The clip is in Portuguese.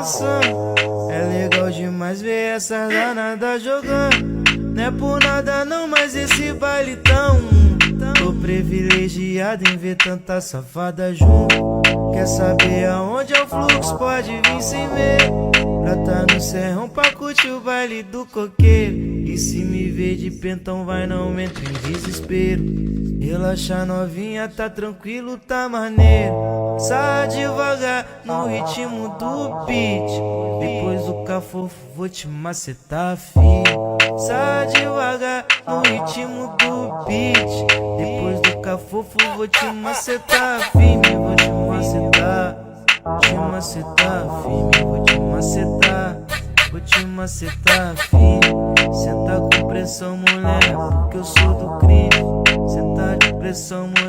dançando. É legal demais ver essa danada jogando. Não é por nada não, mas esse baile tão tô privilegiado em ver tanta safada junto. Quer saber aonde é o fluxo? Pode vir sem medo. Pra tá no serrão pra curtir o baile do coqueiro. E se me ver de pentão vai, não entra em desespero. Relaxa novinha, tá tranquilo, tá maneiro. Sai devagar no ritmo do beat. Depois do cafofo vou te macetar, filho. Sai devagar no ritmo do beat. Depois do cafofo vou te macetar, firme, vou te macetar. Te macetar, firme, vou te macetar. Vou te macetar, filho. Cê tá com pressão, mulher, porque eu sou do crime. Cê tá de pressão, mulher.